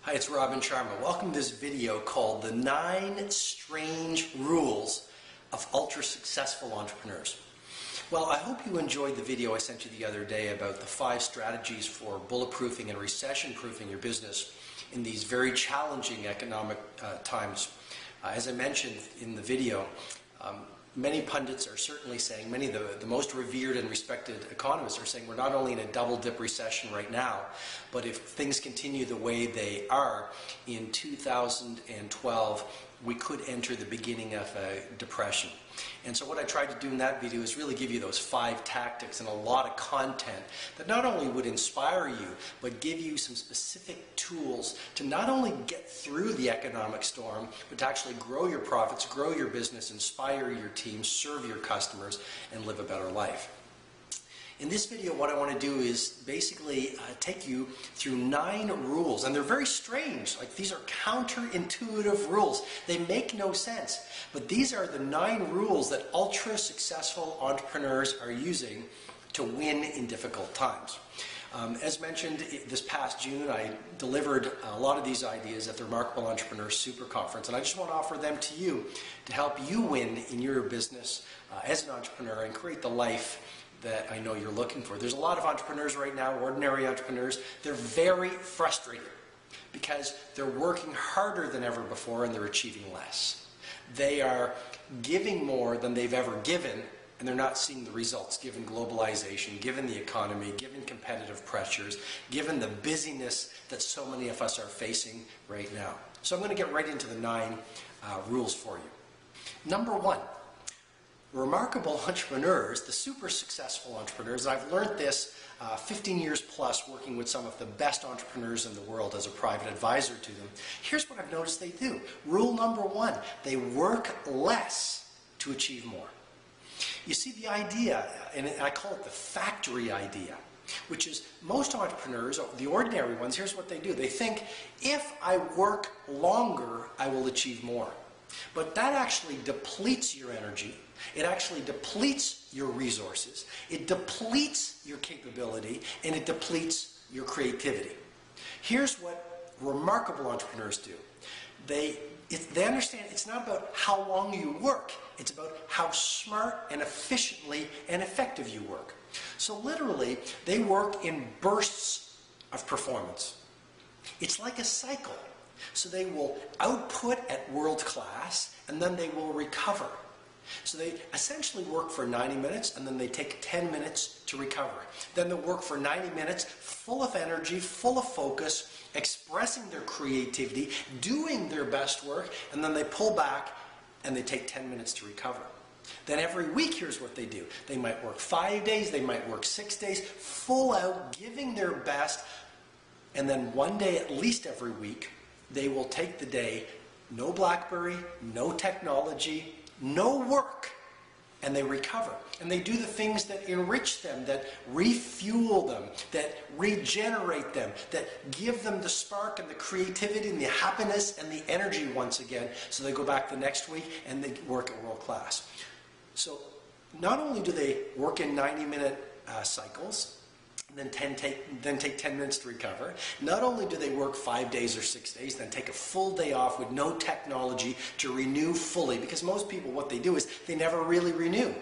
Hi, it's Sharma. Welcome to this video called The 9 Strange Rules of Ultra Successful Entrepreneurs. Well, I hope you enjoyed the video I sent you the other day about the 5 strategies for bulletproofing and recession-proofing your business in these very challenging economic times. As I mentioned in the video, many pundits are certainly saying, many of the most revered and respected economists are saying we're not only in a double-dip recession right now, but if things continue the way they are, in 2012, we could enter the beginning of a depression. And so what I tried to do in that video is really give you those 5 tactics and a lot of content that not only would inspire you, but give you some specific tools to not only get through the economic storm, but to actually grow your profits, grow your business, inspire your team, serve your customers, and live a better life. In this video, what I want to do is basically take you through 9 rules, and they're very strange. Like, these are counterintuitive rules. They make no sense, but these are the 9 rules that ultra successful entrepreneurs are using to win in difficult times. As mentioned, this past June, I delivered a lot of these ideas at the Remarkable Entrepreneur Super Conference, and I just want to offer them to you to help you win in your business as an entrepreneur and create the life that I know you're looking for. There's a lot of entrepreneurs right now, ordinary entrepreneurs. They're very frustrated because they're working harder than ever before and they're achieving less. They are giving more than they've ever given, and they're not seeing the results given globalization, given the economy, given competitive pressures, given the busyness that so many of us are facing right now. So I'm going to get right into the 9 rules for you. Number 1. Remarkable entrepreneurs, the super successful entrepreneurs, and I've learned this 15 years plus working with some of the best entrepreneurs in the world as a private advisor to them. Here's what I've noticed they do. Rule number 1, they work less to achieve more. You see, the idea, and I call it the factory idea, which is most entrepreneurs, the ordinary ones, here's what they do. They think, if I work longer, I will achieve more. But that actually depletes your energy. It actually depletes your resources. It depletes your capability, and it depletes your creativity. Here's what remarkable entrepreneurs do. They understand it's not about how long you work. It's about how smart and efficiently and effective you work. So literally, they work in bursts of performance. It's like a cycle. So they will output at world class, and then they will recover. So they essentially work for 90 minutes, and then they take 10 minutes to recover. Then they'll work for 90 minutes full of energy, full of focus, expressing their creativity, doing their best work, and then they pull back and they take 10 minutes to recover. Then every week, here's what they do. They might work 5 days, they might work 6 days, full out, giving their best, and then one day at least every week, they will take the day, no BlackBerry, no technology, no work, and they recover. And they do the things that enrich them, that refuel them, that regenerate them, that give them the spark and the creativity and the happiness and the energy once again. So they go back the next week and they work at world class. So not only do they work in 90-minute cycles, then take 10 minutes to recover. Not only do they work 5 days or 6 days, then take a full day off with no technology to renew fully, because most people, what they do is they never really renew.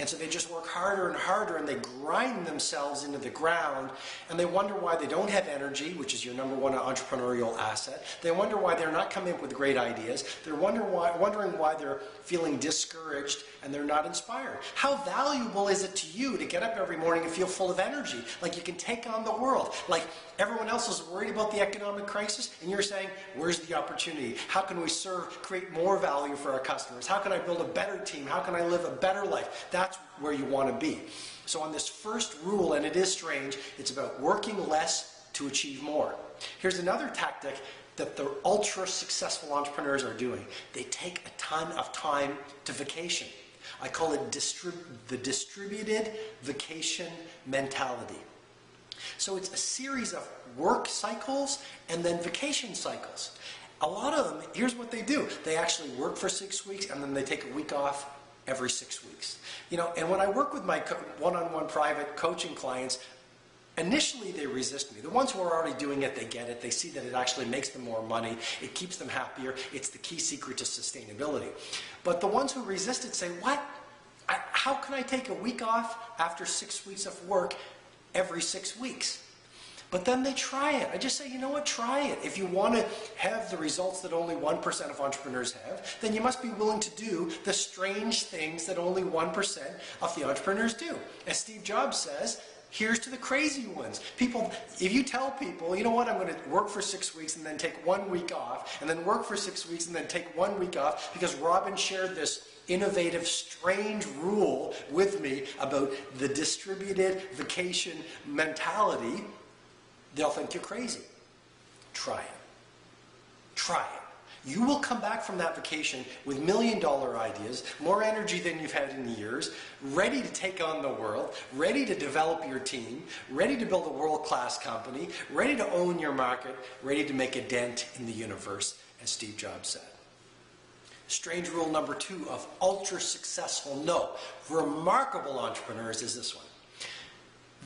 And so they just work harder and harder, and they grind themselves into the ground, and they wonder why they don't have energy, which is your number 1 entrepreneurial asset. They wonder why they're not coming up with great ideas. They're wondering why they're feeling discouraged and they're not inspired. How valuable is it to you to get up every morning and feel full of energy, like you can take on the world, like everyone else is worried about the economic crisis, and you're saying, where's the opportunity? How can we create more value for our customers? How can I build a better team? How can I live a better life? That's where you want to be. So on this first rule, and it is strange, it's about working less to achieve more. Here's another tactic that the ultra successful entrepreneurs are doing. They take a ton of time to vacation. I call it the distributed vacation mentality. So it's a series of work cycles and then vacation cycles. A lot of them, here's what they do. They actually work for 6 weeks, and then they take a week off every 6 weeks. And when I work with my one-on-one private coaching clients, Initially, they resist me. The ones who are already doing it, they get it. They see that it actually makes them more money. It keeps them happier. It's the key secret to sustainability. But the ones who resist it say, what? How can I take a week off after 6 weeks of work every 6 weeks? But then they try it. I just say, you know what, try it. If you want to have the results that only 1% of entrepreneurs have, then you must be willing to do the strange things that only 1% of the entrepreneurs do. As Steve Jobs says, here's to the crazy ones. People, if you tell people, you know what, I'm going to work for 6 weeks and then take 1 week off, and then work for 6 weeks and then take 1 week off, because Robin shared this innovative, strange rule with me about the distributed vacation mentality, they'll think you're crazy. Try it. Try it. You will come back from that vacation with million-dollar ideas, more energy than you've had in years, ready to take on the world, ready to develop your team, ready to build a world-class company, ready to own your market, ready to make a dent in the universe, as Steve Jobs said. Strange rule number 2 of ultra-successful, no, remarkable entrepreneurs is this one.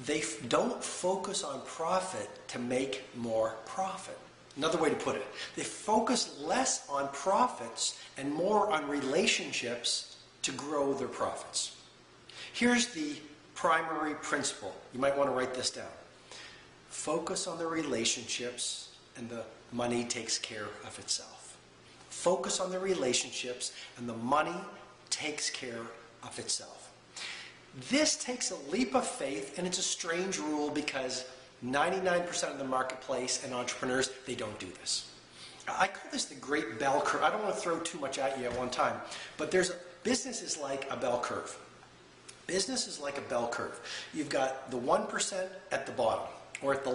They don't focus on profit to make more profit. Another way to put it, they focus less on profits and more on relationships to grow their profits. Here's the primary principle. You might want to write this down. Focus on the relationships and the money takes care of itself. Focus on the relationships and the money takes care of itself. This takes a leap of faith, and it's a strange rule because 99% of the marketplace and entrepreneurs, they don't do this. I call this the great bell curve. I don't want to throw too much at you at one time, but business is like a bell curve. Business is like a bell curve. You've got the 1% at the bottom, or at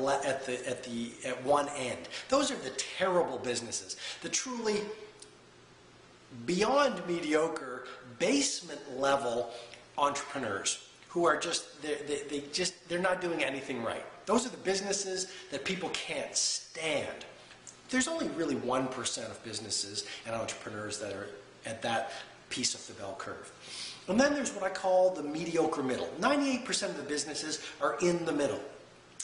one end. Those are the terrible businesses. The truly beyond mediocre, basement level entrepreneurs who are they're not doing anything right. Those are the businesses that people can't stand. There's only really 1% of businesses and entrepreneurs that are at that piece of the bell curve. And then there's what I call the mediocre middle. 98% of the businesses are in the middle.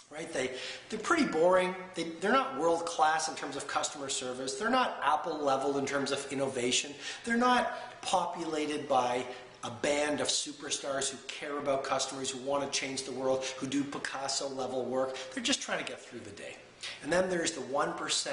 Right? They're pretty boring. They're not world class in terms of customer service. They're not Apple level in terms of innovation. They're not populated by a band of superstars who care about customers, who want to change the world, who do Picasso level work. They're just trying to get through the day. And then there's the 1%,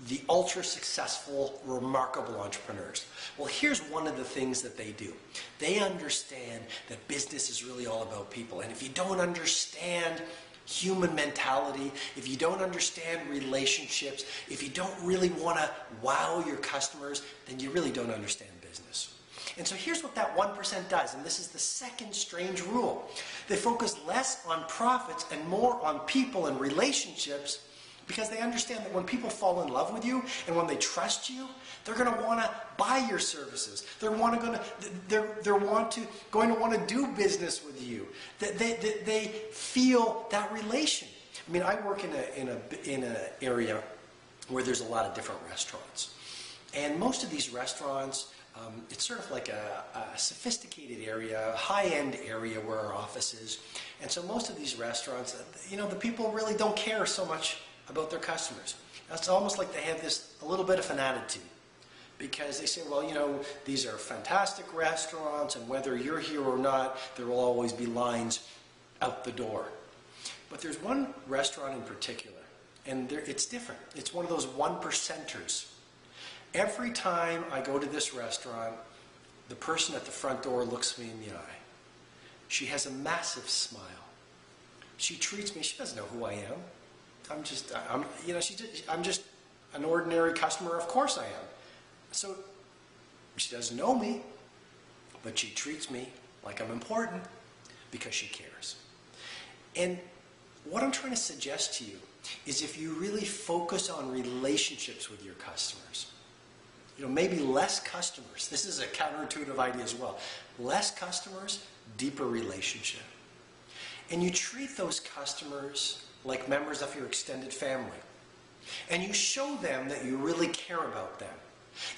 the ultra successful, remarkable entrepreneurs. Well, here's one of the things that they do. They understand that business is really all about people. And if you don't understand human mentality, if you don't understand relationships, if you don't really want to wow your customers, then you really don't understand business. And so here's what that 1% does, and this is the second strange rule. They focus less on profits and more on people and relationships, because they understand that when people fall in love with you and when they trust you, they're going to want to buy your services. They're going to want to do business with you. They feel that relation. I mean, I work in an area where there's a lot of different restaurants, and most of these restaurants, it's sort of like a sophisticated area, a high-end area where our office is, and so most of these restaurants, the people really don't care so much about their customers. It's almost like they have a little bit of an attitude, because they say, well, these are fantastic restaurants, and whether you're here or not, there will always be lines out the door. But there's one restaurant in particular, and it's different. It's one of those 1%ers. Every time I go to this restaurant, the person at the front door looks me in the eye. She has a massive smile. She treats me, she doesn't know who I am. I'm just an ordinary customer, of course I am. So she doesn't know me, but she treats me like I'm important because she cares. And what I'm trying to suggest to you is, if you really focus on relationships with your customers, maybe less customers. This is a counterintuitive idea as well. Less customers, deeper relationship. And you treat those customers like members of your extended family. And you show them that you really care about them.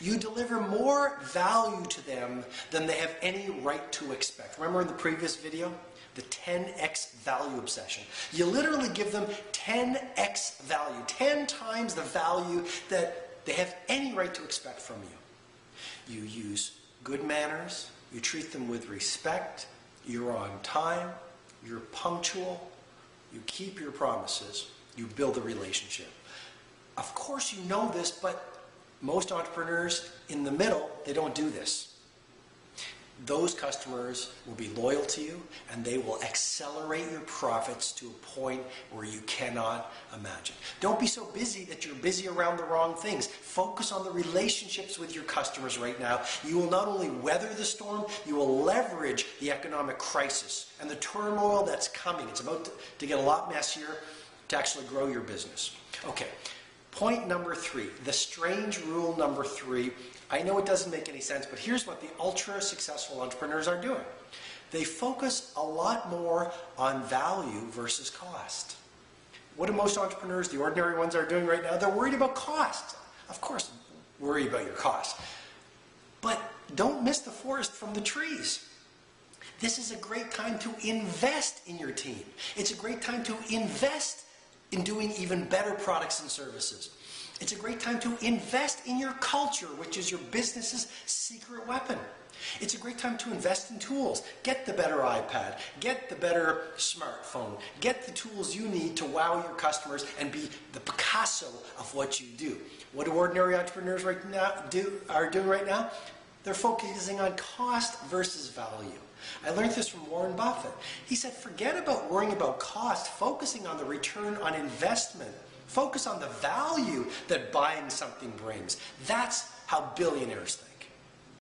You deliver more value to them than they have any right to expect. Remember in the previous video, the 10x value obsession. You literally give them 10x value, 10 times the value that they have any right to expect from you. You use good manners, you treat them with respect, you're on time, you're punctual, you keep your promises, you build a relationship. Of course you know this, but most entrepreneurs in the middle, they don't do this. Those customers will be loyal to you and they will accelerate your profits to a point where you cannot imagine. Don't be so busy that you're busy around the wrong things. Focus on the relationships with your customers right now. You will not only weather the storm, you will leverage the economic crisis and the turmoil that's coming. It's about to get a lot messier to actually grow your business. Okay, point number 3, the strange rule number 3. I know it doesn't make any sense, but here's what the ultra-successful entrepreneurs are doing. They focus a lot more on value versus cost. What do most entrepreneurs, the ordinary ones, are doing right now? They're worried about cost. Of course, worry about your cost. But don't miss the forest from the trees. This is a great time to invest in your team. It's a great time to invest in doing even better products and services. It's a great time to invest in your culture, which is your business's secret weapon. It's a great time to invest in tools. Get the better iPad, get the better smartphone, get the tools you need to wow your customers and be the Picasso of what you do. What do ordinary entrepreneurs are doing right now? They're focusing on cost versus value. I learned this from Warren Buffett. He said, forget about worrying about cost, focusing on the return on investment. Focus on the value that buying something brings. That's how billionaires think.